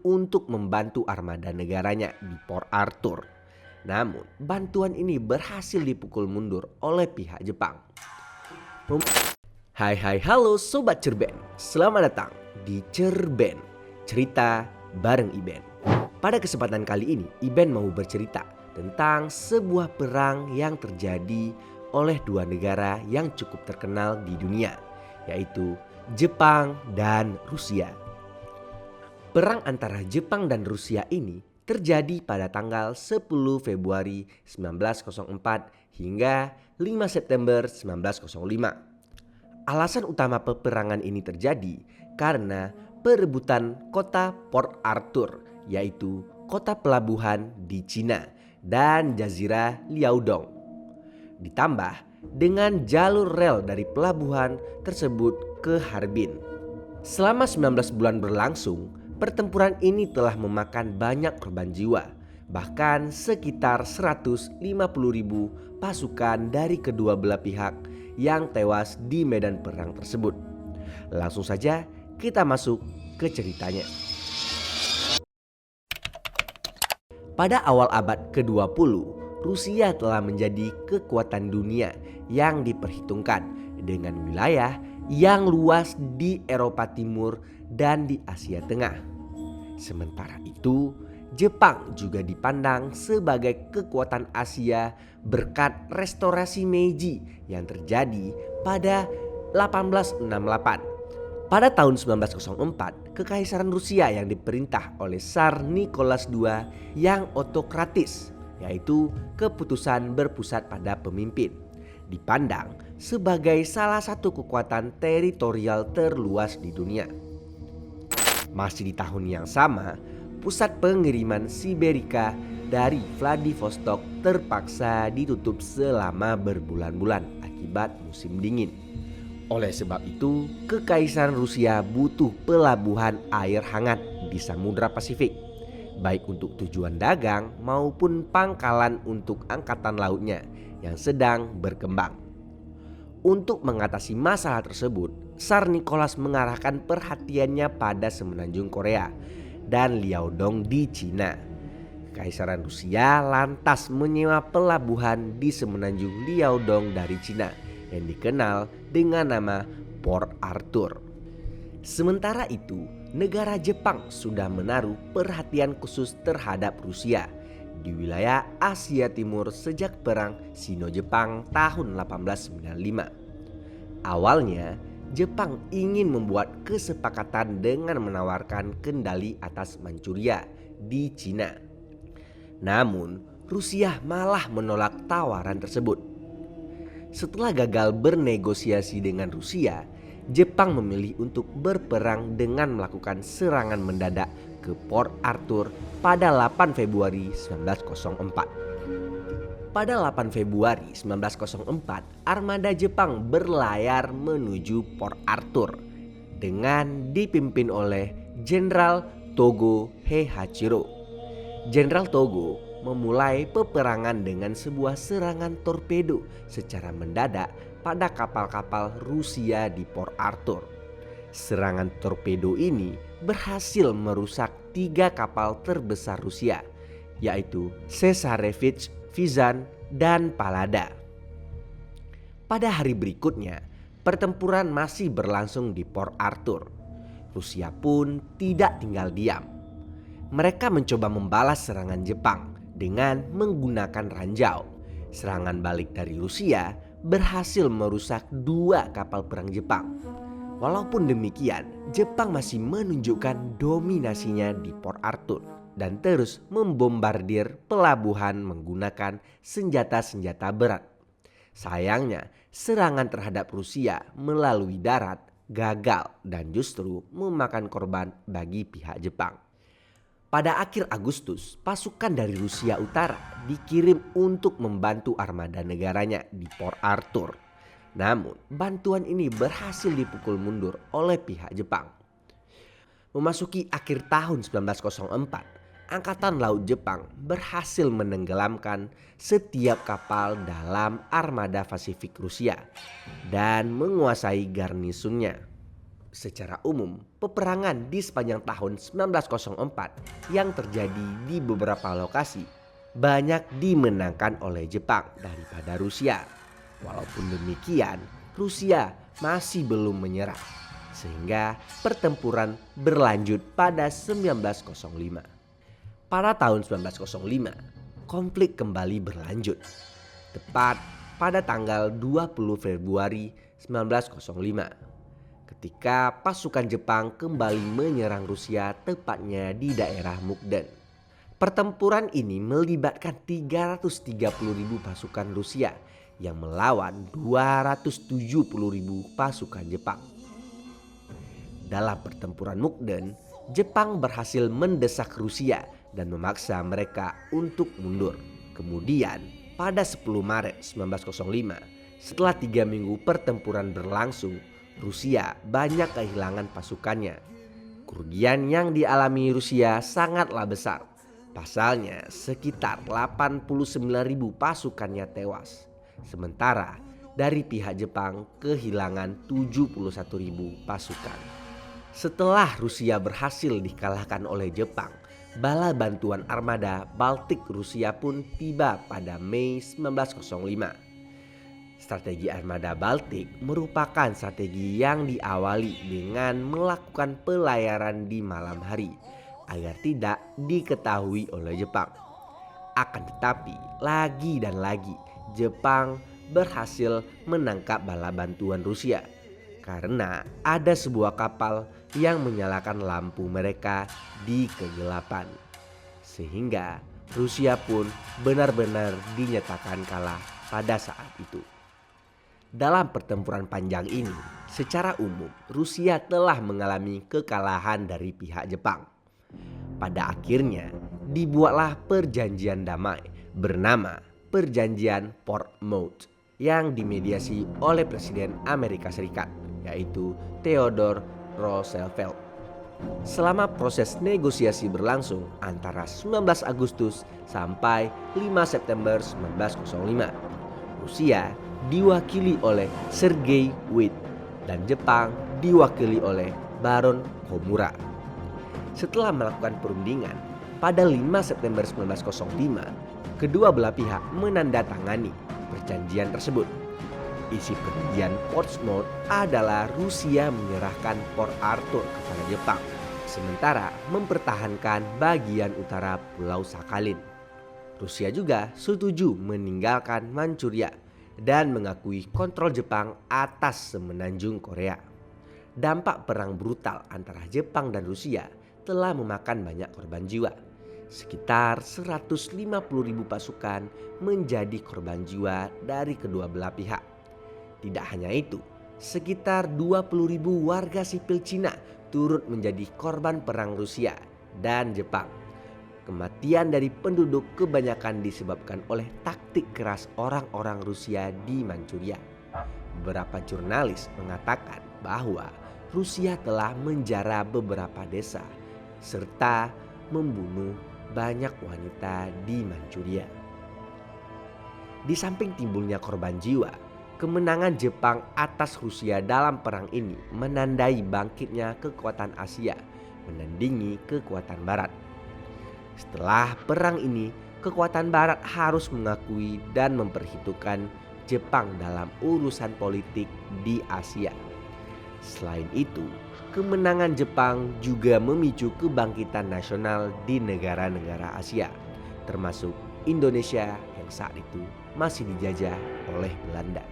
untuk membantu armada negaranya di Port Arthur. Namun, bantuan ini berhasil dipukul mundur oleh pihak Jepang. Hai hai halo Sobat Cerben, selamat datang di Cerben, cerita bareng Iben. Pada kesempatan kali ini, Iben mau bercerita tentang sebuah perang yang terjadi oleh dua negara yang cukup terkenal di dunia, yaitu Jepang dan Rusia. Perang antara Jepang dan Rusia ini terjadi pada tanggal 10 Februari 1904 hingga 5 September 1905. Alasan utama peperangan ini terjadi karena perebutan kota Port Arthur, yaitu kota pelabuhan di Cina, dan Jazirah Liaodong. Ditambah dengan jalur rel dari pelabuhan tersebut ke Harbin. Selama 19 bulan berlangsung, pertempuran ini telah memakan banyak korban jiwa. Bahkan sekitar 150.000 pasukan dari kedua belah pihak yang tewas di medan perang tersebut. Langsung saja kita masuk ke ceritanya. Pada awal abad ke-20, Rusia telah menjadi kekuatan dunia yang diperhitungkan dengan wilayah yang luas di Eropa Timur dan di Asia Tengah. Sementara itu, Jepang juga dipandang sebagai kekuatan Asia berkat restorasi Meiji yang terjadi pada 1868. Pada tahun 1904, Kekaisaran Rusia yang diperintah oleh Tsar Nicholas II yang otokratis, yaitu keputusan berpusat pada pemimpin, dipandang sebagai salah satu kekuatan teritorial terluas di dunia. Masih di tahun yang sama, pusat pengiriman Siberika dari Vladivostok terpaksa ditutup selama berbulan-bulan akibat musim dingin. Oleh sebab itu, Kekaisaran Rusia butuh pelabuhan air hangat di Samudra Pasifik, baik untuk tujuan dagang maupun pangkalan untuk angkatan lautnya yang sedang berkembang. Untuk mengatasi masalah tersebut, Tsar Nicholas mengarahkan perhatiannya pada semenanjung Korea dan Liaodong di Cina. Kekaisaran Rusia lantas menyewa pelabuhan di semenanjung Liaodong dari Cina yang dikenal dengan nama Port Arthur. Sementara itu, negara Jepang sudah menaruh perhatian khusus terhadap Rusia di wilayah Asia Timur sejak perang Sino-Jepang tahun 1895. Awalnya, Jepang ingin membuat kesepakatan dengan menawarkan kendali atas Manchuria di Cina. Namun, Rusia malah menolak tawaran tersebut. Setelah gagal bernegosiasi dengan Rusia, Jepang memilih untuk berperang dengan melakukan serangan mendadak ke Port Arthur pada 8 Februari 1904. Pada 8 Februari 1904, armada Jepang berlayar menuju Port Arthur dengan dipimpin oleh Jenderal Togo Heihachiro. Jenderal Togo memulai peperangan dengan sebuah serangan torpedo secara mendadak pada kapal-kapal Rusia di Port Arthur. Serangan torpedo ini berhasil merusak 3 kapal terbesar Rusia, yaitu Cesarevich, Vizan, dan Palada. Pada hari berikutnya, pertempuran masih berlangsung di Port Arthur. Rusia pun tidak tinggal diam. Mereka mencoba membalas serangan Jepang dengan menggunakan ranjau. Serangan balik dari Rusia berhasil merusak 2 kapal perang Jepang. Walaupun demikian, Jepang masih menunjukkan dominasinya di Port Arthur dan terus membombardir pelabuhan menggunakan senjata-senjata berat. Sayangnya, serangan terhadap Rusia melalui darat gagal dan justru memakan korban bagi pihak Jepang. Pada akhir Agustus, pasukan dari Rusia Utara dikirim untuk membantu armada negaranya di Port Arthur. Namun, bantuan ini berhasil dipukul mundur oleh pihak Jepang. Memasuki akhir tahun 1904, Angkatan Laut Jepang berhasil menenggelamkan setiap kapal dalam armada Pasifik Rusia dan menguasai garnisonnya. Secara umum, peperangan di sepanjang tahun 1904 yang terjadi di beberapa lokasi banyak dimenangkan oleh Jepang daripada Rusia. Walaupun demikian, Rusia masih belum menyerah, sehingga pertempuran berlanjut pada 1905. Pada tahun 1905, konflik kembali berlanjut. Tepat pada tanggal 20 Februari 1905. Ketika pasukan Jepang kembali menyerang Rusia tepatnya di daerah Mukden. Pertempuran ini melibatkan 330.000 pasukan Rusia yang melawan 270.000 pasukan Jepang. Dalam pertempuran Mukden, Jepang berhasil mendesak Rusia dan memaksa mereka untuk mundur. Kemudian pada 10 Maret 1905, setelah 3 minggu pertempuran berlangsung, Rusia banyak kehilangan pasukannya. Kerugian yang dialami Rusia sangatlah besar. Pasalnya sekitar 89.000 pasukannya tewas. Sementara dari pihak Jepang kehilangan 71.000 pasukan. Setelah Rusia berhasil dikalahkan oleh Jepang, bala bantuan armada Baltik Rusia pun tiba pada Mei 1905. Strategi armada Baltik merupakan strategi yang diawali dengan melakukan pelayaran di malam hari agar tidak diketahui oleh Jepang. Akan tetapi lagi dan lagi Jepang berhasil menangkap bala bantuan Rusia karena ada sebuah kapal yang menyalakan lampu mereka di kegelapan. Sehingga Rusia pun benar-benar dinyatakan kalah pada saat itu. Dalam pertempuran panjang ini, secara umum Rusia telah mengalami kekalahan dari pihak Jepang. Pada akhirnya dibuatlah perjanjian damai bernama Perjanjian Portsmouth yang dimediasi oleh Presiden Amerika Serikat, yaitu Theodore Roosevelt. Selama proses negosiasi berlangsung antara 19 Agustus sampai 5 September 1905, Rusia diwakili oleh Sergei Witte dan Jepang diwakili oleh Baron Komura. Setelah melakukan perundingan pada 5 September 1905, kedua belah pihak menandatangani perjanjian tersebut. Isi perjanjian Portsmouth adalah Rusia menyerahkan Port Arthur kepada Jepang, sementara mempertahankan bagian utara Pulau Sakhalin. Rusia juga setuju meninggalkan Manchuria dan mengakui kontrol Jepang atas semenanjung Korea. Dampak perang brutal antara Jepang dan Rusia telah memakan banyak korban jiwa. Sekitar 150.000 pasukan menjadi korban jiwa dari kedua belah pihak. Tidak hanya itu, sekitar 20.000 warga sipil Cina turut menjadi korban perang Rusia dan Jepang. Kematian dari penduduk kebanyakan disebabkan oleh taktik keras orang-orang Rusia di Manchuria. Beberapa jurnalis mengatakan bahwa Rusia telah menjara beberapa desa serta membunuh banyak wanita di Manchuria. Di samping timbulnya korban jiwa, kemenangan Jepang atas Rusia dalam perang ini menandai bangkitnya kekuatan Asia menandingi kekuatan Barat. Setelah perang ini, kekuatan Barat harus mengakui dan memperhitungkan Jepang dalam urusan politik di Asia. Selain itu, kemenangan Jepang juga memicu kebangkitan nasional di negara-negara Asia, termasuk Indonesia yang saat itu masih dijajah oleh Belanda.